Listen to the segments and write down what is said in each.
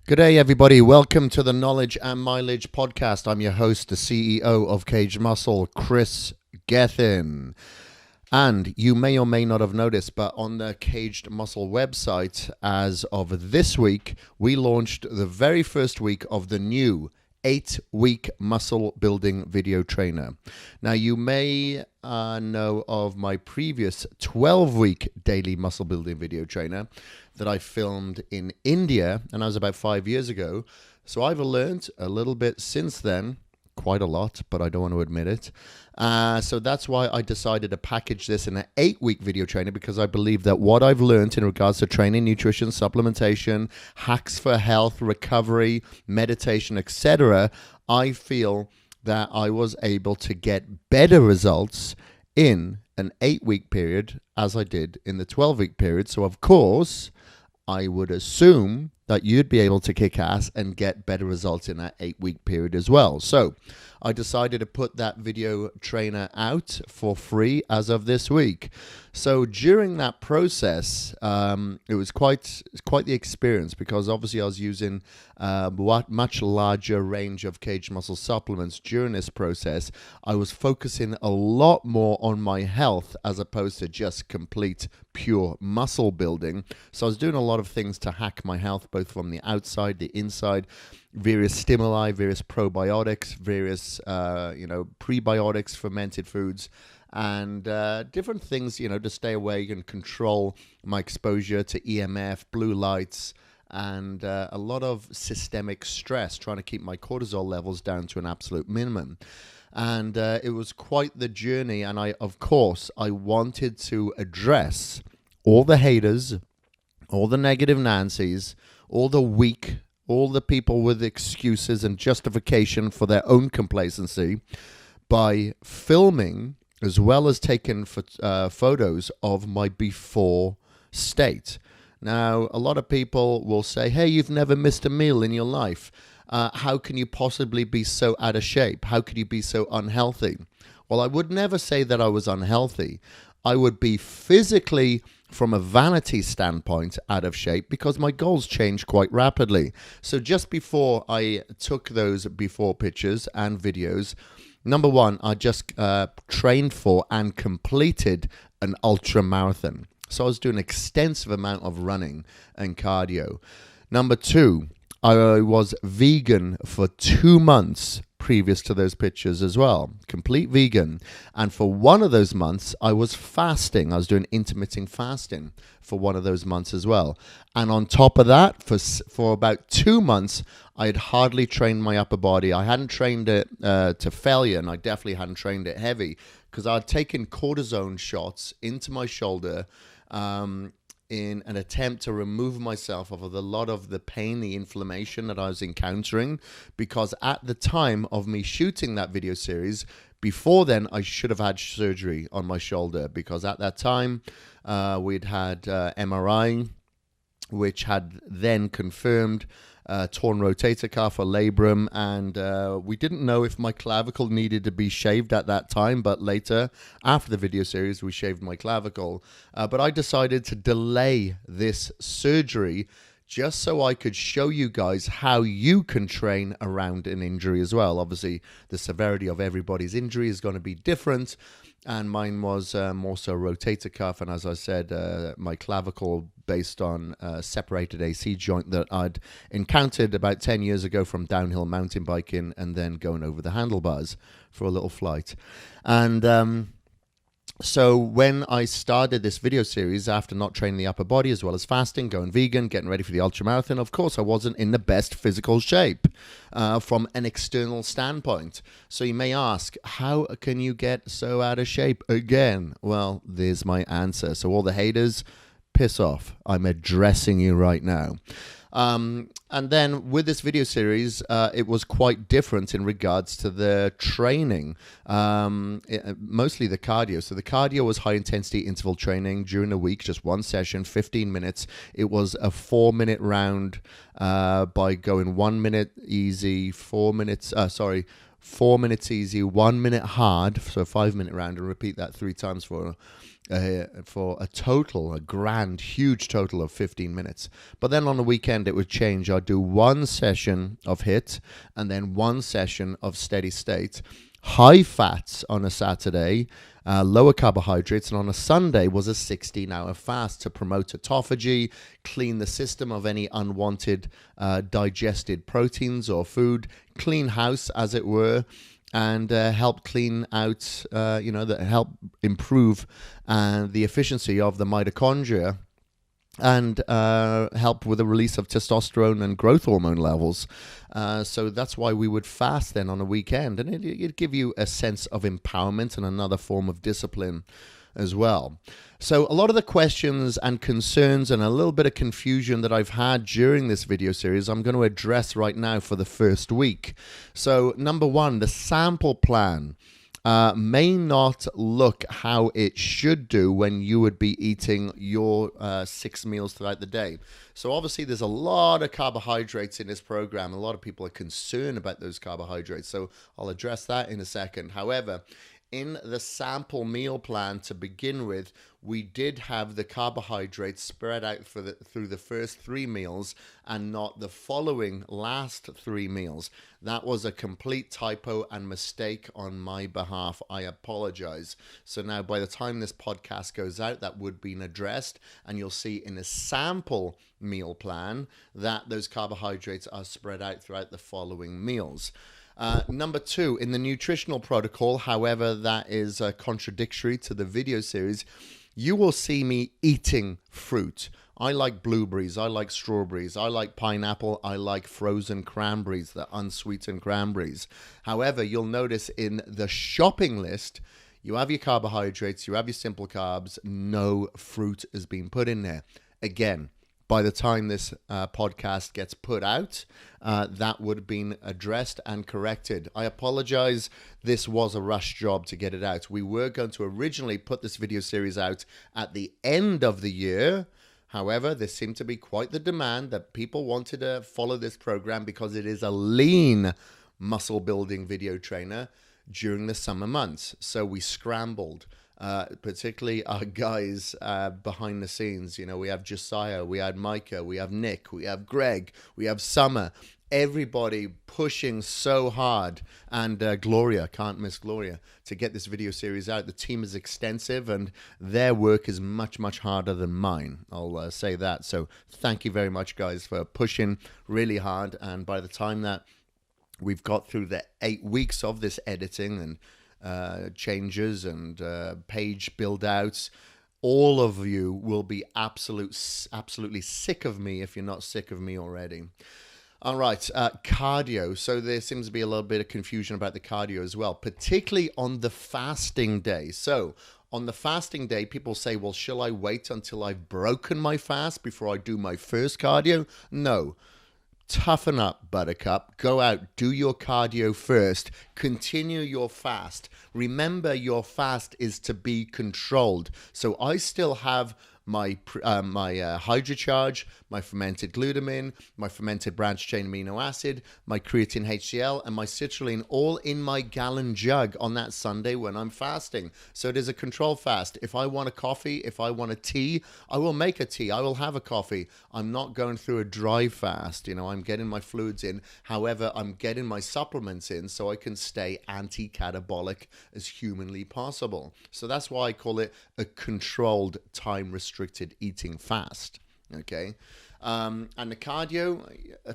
Good day, everybody. Welcome to the Knowledge and Mileage podcast. I'm your host, the CEO of Caged Muscle, Kris Gethin. And you may or may not have noticed, but on the Caged Muscle website, as of this week, we launched the very first week of the new 8-week muscle building video trainer. Now, you may know of my previous 12-week daily muscle building video trainer that I filmed in India, and that was about 5 years ago. So I've learned a little bit since then, quite a lot, but I don't want to admit it. So that's why I decided to package this in an 8-week video trainer, because I believe that what I've learned in regards to training, nutrition, supplementation, hacks for health, recovery, meditation, etc., I feel that I was able to get better results in an 8-week period as I did in the 12-week period. So of course, I would assume that you'd be able to kick ass and get better results in that 8-week period as well. So I decided to put that video trainer out for free as of this week. So during that process, it was quite the experience, because obviously I was using much larger range of Caged Muscle supplements during this process. I was focusing a lot more on my health as opposed to just complete pure muscle building. So I was doing a lot of things to hack my health, both from the outside, the inside, various stimuli, various probiotics, various prebiotics, fermented foods, and different things, to stay away and control my exposure to EMF, blue lights, and a lot of systemic stress, trying to keep my cortisol levels down to an absolute minimum. And it was quite the journey, and I wanted to address all the haters, all the negative Nancys, all the weak, all the people with excuses and justification for their own complacency, by filming as well as taking photos of my before state. Now, a lot of people will say, hey, you've never missed a meal in your life. How can you possibly be so out of shape? How could you be so unhealthy? Well, I would never say that I was unhealthy. I would be physically, from a vanity standpoint, out of shape, because my goals change quite rapidly. So just before I took those before pictures and videos, number one, I just trained for and completed an ultra marathon. So I was doing an extensive amount of running and cardio. Number two, I was vegan for 2 months previous to those pictures as well. Complete vegan. And for one of those months, I was fasting. I was doing intermittent fasting for one of those months as well. And on top of that, for about 2 months, I had hardly trained my upper body. I hadn't trained it to failure, and I definitely hadn't trained it heavy, because I'd taken cortisone shots into my shoulder in an attempt to remove myself of a lot of the pain, the inflammation that I was encountering, because at the time of me shooting that video series, before then, I should have had surgery on my shoulder, because at that time, we'd had MRI, which had then confirmed torn rotator cuff or labrum, and we didn't know if my clavicle needed to be shaved at that time, but later, after the video series, we shaved my clavicle. But I decided to delay this surgery just so I could show you guys how you can train around an injury as well. Obviously, the severity of everybody's injury is going to be different, and mine was more so rotator cuff, and as I said, my clavicle, based on a separated AC joint that I'd encountered about 10 years ago from downhill mountain biking and then going over the handlebars for a little flight. And so when I started this video series, after not training the upper body as well as fasting, going vegan, getting ready for the ultramarathon, of course I wasn't in the best physical shape from an external standpoint. So you may ask, how can you get so out of shape again? Well, there's my answer. So all the haters, piss off. I'm addressing you right now. And then with this video series, it was quite different in regards to the training, mostly the cardio. So the cardio was high intensity interval training during the week, just one session, 15 minutes. It was a 4-minute round by going 1 minute easy, 4 minutes, 4 minutes easy, 1 minute hard, so a 5-minute round, and repeat that 3 times for for a grand, huge total of 15 minutes. But then on the weekend, it would change. I'd do one session of HIIT and then one session of steady state. High fats on a Saturday, lower carbohydrates, and on a Sunday was a 16-hour fast to promote autophagy, clean the system of any unwanted digested proteins or food, clean house, as it were, and help clean out, that help improve the efficiency of the mitochondria and help with the release of testosterone and growth hormone levels. So that's why we would fast then on a weekend, and it'd give you a sense of empowerment and another form of discipline as well. So a lot of the questions and concerns and a little bit of confusion that I've had during this video series, I'm going to address right now for the first week. So number one, the sample plan may not look how it should do when you would be eating your 6 meals throughout the day. So obviously there's a lot of carbohydrates in this program. A lot of people are concerned about those carbohydrates. So I'll address that in a second. However, in the sample meal plan to begin with, we did have the carbohydrates spread out through the first 3 meals and not the following last 3 meals. That was a complete typo and mistake on my behalf. I apologize. So now by the time this podcast goes out, that would be addressed, and you'll see in a sample meal plan that those carbohydrates are spread out throughout the following meals. Number 2, in the nutritional protocol, however, that is contradictory to the video series, you will see me eating fruit. I like blueberries, I like strawberries, I like pineapple, I like frozen cranberries, the unsweetened cranberries. However, you'll notice in the shopping list, you have your carbohydrates, you have your simple carbs, no fruit is being put in there. Again, by the time this podcast gets put out, that would have been addressed and corrected. I apologize. This was a rush job to get it out. We were going to originally put this video series out at the end of the year. However, there seemed to be quite the demand that people wanted to follow this program because it is a lean muscle building video trainer during the summer months. So we scrambled. Particularly our guys behind the scenes. You know, we have Josiah, we had Micah, we have Nick, we have Greg, we have Summer. Everybody pushing so hard, and Gloria, can't miss Gloria, to get this video series out. The team is extensive and their work is much, much harder than mine. I'll say that. So thank you very much, guys, for pushing really hard. And by the time that we've got through the 8 weeks of this editing and changes and page build outs, all of you will be absolutely sick of me if you're not sick of me already. All right, cardio. So there seems to be a little bit of confusion about the cardio as well, particularly on the fasting day. So on the fasting day, people say, well, shall I wait until I've broken my fast before I do my first cardio? No. Toughen up, buttercup. Go out, do your cardio first. Continue your fast. Remember, your fast is to be controlled. So I still have my hydrocharge, my fermented glutamine, my fermented branched chain amino acid, my creatine HCl, and my citrulline all in my gallon jug on that Sunday when I'm fasting. So it is a controlled fast. If I want a coffee, if I want a tea, I will make a tea. I will have a coffee. I'm not going through a dry fast. You know, I'm getting my fluids in. However, I'm getting my supplements in so I can stay anti-catabolic as humanly possible. So that's why I call it a controlled, time-restricted eating fast. Okay. And the cardio,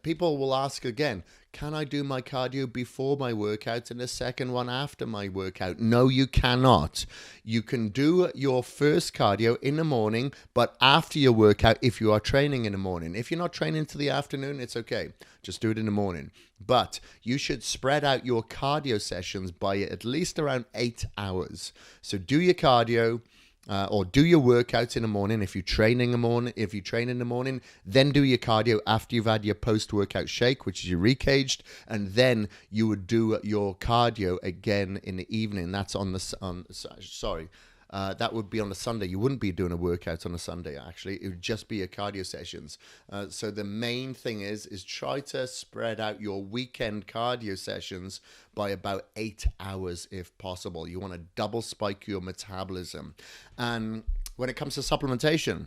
people will ask again, can I do my cardio before my workout and the second one after my workout? No, you cannot. You can do your first cardio in the morning, but after your workout if you are training in the morning. If you're not training into the afternoon, it's okay. Just do it in the morning. But you should spread out your cardio sessions by at least around 8 hours. So do your cardio. Or do your workouts in the morning. If you train in the morning, then do your cardio after you've had your post-workout shake, which is your recaged, and then you would do your cardio again in the evening. That's That would be on a Sunday. You wouldn't be doing a workout on a Sunday, actually. It would just be your cardio sessions. So the main thing is try to spread out your weekend cardio sessions by about 8 hours if possible. You want to double spike your metabolism. And when it comes to supplementation,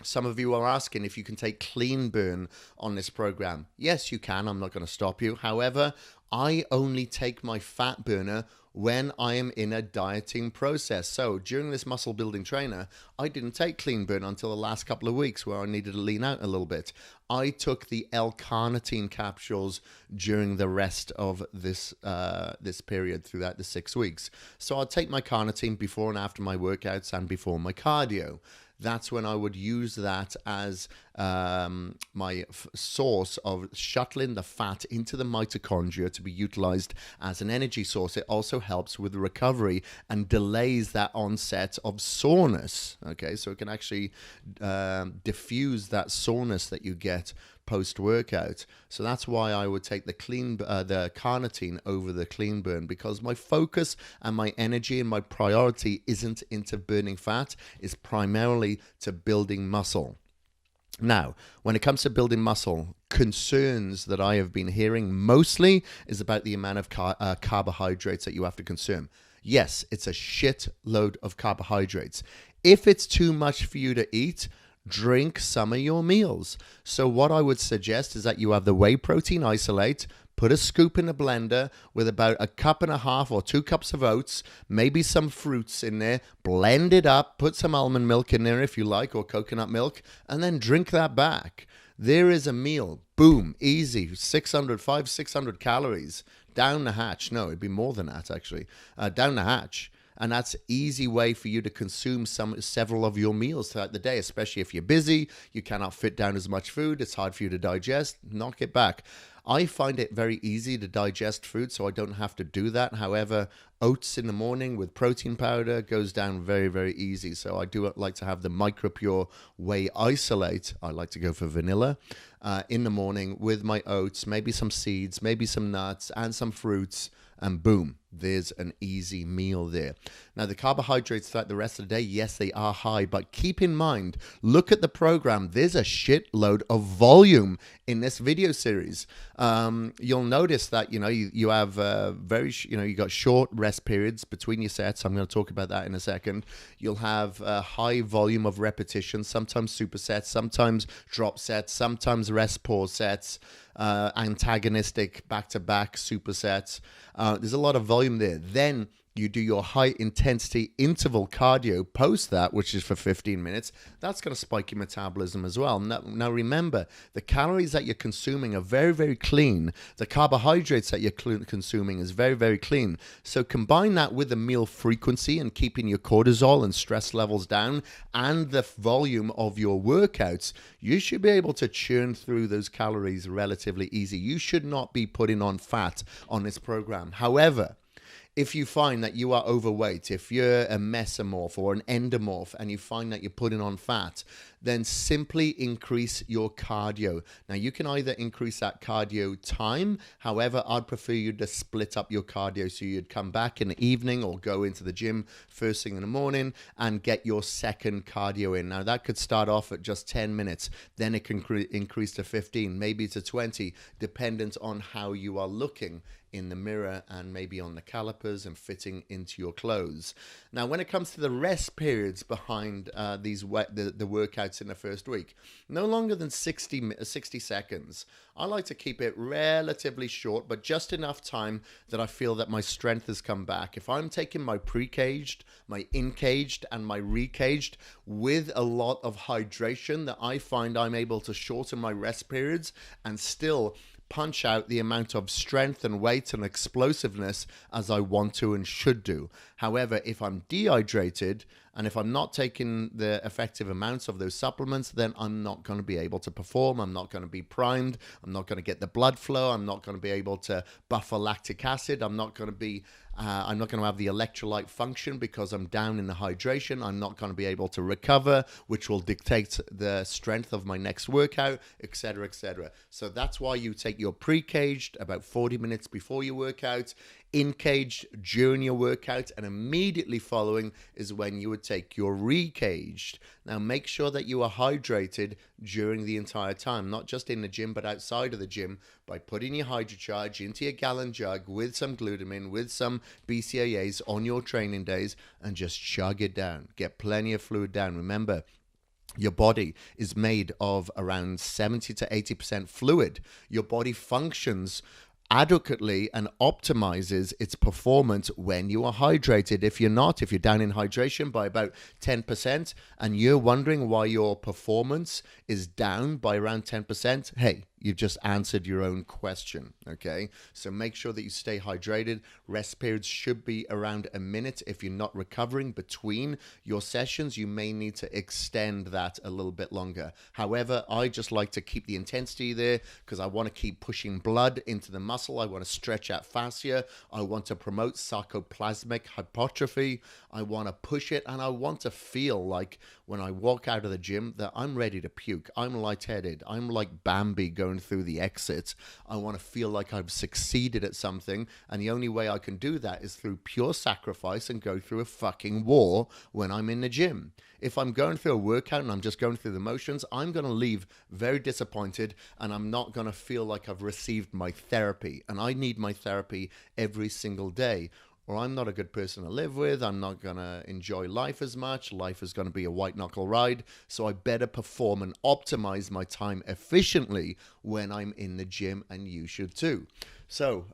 some of you are asking if you can take clean burn on this program. Yes, you can. I'm not going to stop you. However, I only take my fat burner when I am in a dieting process. So during this muscle building trainer, I didn't take clean burn until the last couple of weeks where I needed to lean out a little bit. I took the L-carnitine capsules during the rest of this period throughout the 6 weeks. So I'll take my carnitine before and after my workouts and before my cardio. That's when I would use that as my source of shuttling the fat into the mitochondria to be utilized as an energy source. It also helps with recovery and delays that onset of soreness. Okay, so it can actually diffuse that soreness that you get post-workout. So that's why I would take the carnitine over the clean burn, because my focus and my energy and my priority isn't into burning fat, it's primarily to building muscle. Now, when it comes to building muscle, concerns that I have been hearing mostly is about the amount of carbohydrates that you have to consume. Yes, it's a shit load of carbohydrates. If it's too much for you to eat, drink some of your meals. So what I would suggest is that you have the whey protein isolate, put a scoop in a blender with about 1.5 cups or 2 cups of oats, maybe some fruits in there, blend it up, put some almond milk in there if you like, or coconut milk, and then drink that back. There is a meal. Boom, easy, 600 calories down the hatch. No, it'd be more than that actually, down the hatch. And that's an easy way for you to consume several of your meals throughout the day, especially if you're busy, you cannot fit down as much food, it's hard for you to digest, knock it back. I find it very easy to digest food, so I don't have to do that. However, oats in the morning with protein powder goes down very, very easy. So I do like to have the MicroPure Whey Isolate. I like to go for vanilla in the morning with my oats, maybe some seeds, maybe some nuts and some fruits. And boom, there's an easy meal there. Now, the carbohydrates throughout the rest of the day, yes, they are high, but keep in mind, look at the program. There's a shitload of volume in this video series. You'll notice that, you have you got short rest periods between your sets. I'm going to talk about that in a second. You'll have a high volume of repetitions, sometimes supersets, sometimes drop sets, sometimes rest pause sets, antagonistic back-to-back supersets. There's a lot of volume there. Then you do your high intensity interval cardio post that, which is for 15 minutes. That's going to spike your metabolism as well. Now remember, the calories that you're consuming are very, very clean. The carbohydrates that you're consuming is very, very clean. So combine that with the meal frequency and keeping your cortisol and stress levels down and the volume of your workouts, you should be able to churn through those calories relatively easy. You should not be putting on fat on this program. However, if you find that you are overweight, if you're a mesomorph or an endomorph and you find that you're putting on fat, then simply increase your cardio. Now, you can either increase that cardio time. However, I'd prefer you to split up your cardio. So you'd come back in the evening or go into the gym first thing in the morning and get your second cardio in. Now, that could start off at just 10 minutes. Then it can increase to 15, maybe to 20, dependent on how you are looking in the mirror and maybe on the calipers and fitting into your clothes. Now, when it comes to the rest periods behind the workouts in the first week, no longer than 60 seconds. I like to keep it relatively short, but just enough time that I feel that my strength has come back. If I'm taking my pre-caged, my in-caged, and my re-caged with a lot of hydration, that I find I'm able to shorten my rest periods and still punch out the amount of strength and weight and explosiveness as I want to and should do. However, if I'm dehydrated And if I'm not taking the effective amounts of those supplements, then I'm not going to be able to perform. I'm not going to be primed. I'm not going to get the blood flow. I'm not going to be able to buffer lactic acid. I'm not going to have the electrolyte function because I'm down in the hydration. I'm not going to be able to recover, which will dictate the strength of my next workout, etc., etc. So that's why you take your pre-caged about 40 minutes before your workout, in-caged during your workout, and immediately following is when you would take your re-caged. Now make sure that you are hydrated during the entire time, not just in the gym but outside of the gym, by putting your HydroCharge into your gallon jug with some glutamine, with some BCAAs on your training days, and just chug it down. Get plenty of fluid down. Remember, your body is made of around 70 to 80% fluid. Your body functions adequately and optimizes its performance when you are hydrated. If you're not, if you're down in hydration by about 10% and you're wondering why your performance is down by around 10%, hey, you've just answered your own question, okay? So make sure that you stay hydrated. Rest periods should be around a minute. If you're not recovering between your sessions, you may need to extend that a little bit longer. However, I just like to keep the intensity there because I want to keep pushing blood into the muscle. I want to stretch out fascia. I want to promote sarcoplasmic hypertrophy. I want to push it, and I want to feel like when I walk out of the gym that I'm ready to puke. I'm lightheaded. I'm like Bambi going through the exit. I want to feel like I've succeeded at something, and the only way I can do that is through pure sacrifice and go through a fucking war when I'm in the gym. If I'm going through a workout and I'm just going through the motions, I'm going to leave very disappointed, and I'm not going to feel like I've received my therapy. And I need my therapy every single day, or I'm not a good person to live with. I'm not going to enjoy life as much. Life is going to be a white knuckle ride. So I better perform and optimize my time efficiently when I'm in the gym, and you should too. So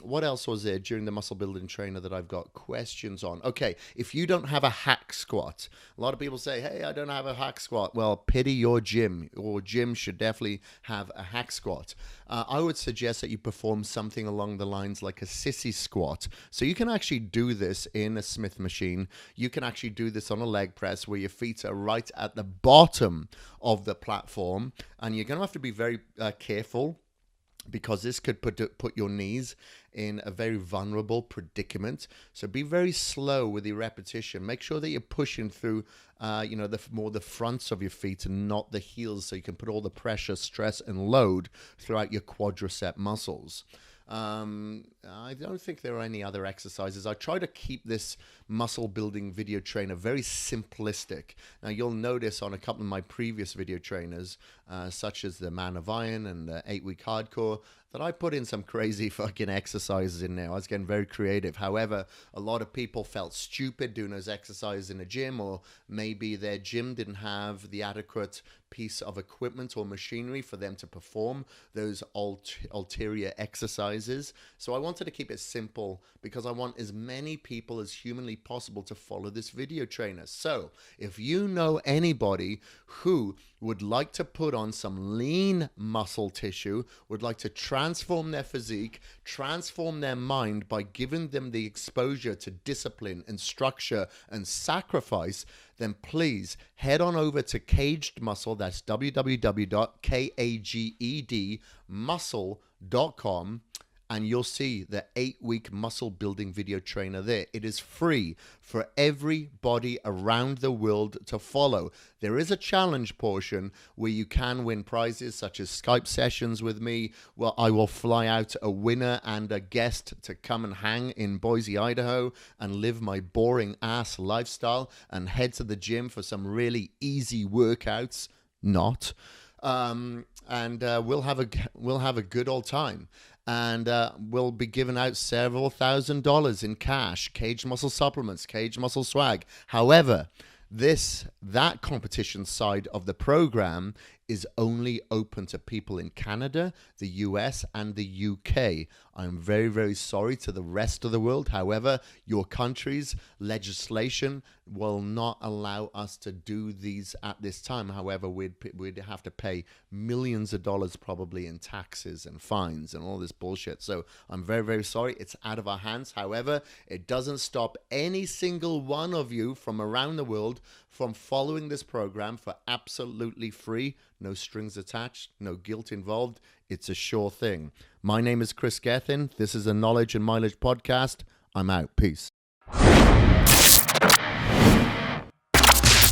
what else was there during the muscle building trainer that I've got questions on? Okay, if you don't have a hack squat, a lot of people say, hey, I don't have a hack squat. Well, pity your gym. Your gym should definitely have a hack squat. I would suggest that you perform something along the lines like a sissy squat. So you can actually do this in a Smith machine. You can actually do this on a leg press where your feet are right at the bottom of the platform, and you're going to have to be very careful, because this could put your knees in a very vulnerable predicament. So be very slow with your repetition. Make sure that you're pushing through, the fronts of your feet and not the heels, so you can put all the pressure, stress, and load throughout your quadricep muscles. I don't think there are any other exercises. I try to keep this muscle building video trainer very simplistic. Now you'll notice on a couple of my previous video trainers, such as the Man of Iron and the 8-week hardcore, that I put in some crazy fucking exercises in there. I was getting very creative. However, a lot of people felt stupid doing those exercises in a gym, or maybe their gym didn't have the adequate piece of equipment or machinery for them to perform those ulterior exercises. So I wanted to keep it simple because I want as many people as humanly possible to follow this video trainer. So if you know anybody who would like to put on some lean muscle tissue, would like to transform their physique, transform their mind by giving them the exposure to discipline and structure and sacrifice, then please head on over to Caged Muscle. That's www.kagedmuscle.com. And you'll see the 8-week muscle building video trainer there. It is free for everybody around the world to follow. There is a challenge portion where you can win prizes such as Skype sessions with me. Well, I will fly out a winner and a guest to come and hang in Boise, Idaho, and live my boring ass lifestyle and head to the gym for some really easy workouts. Not. We'll have a good old time. And we'll be giving out several $1,000s in cash, Caged Muscle supplements, Caged Muscle swag. However, that competition side of the program is only open to people in Canada, the US, and the UK. I'm very, very sorry to the rest of the world. However, your country's legislation will not allow us to do these at this time. However, we'd have to pay millions of dollars probably in taxes and fines and all this bullshit. So I'm very, very sorry. It's out of our hands. However, it doesn't stop any single one of you from around the world from following this program for absolutely free. No strings attached, no guilt involved. It's a sure thing. My name is Kris Gethin. This is a Knowledge and Mileage podcast. I'm out. Peace.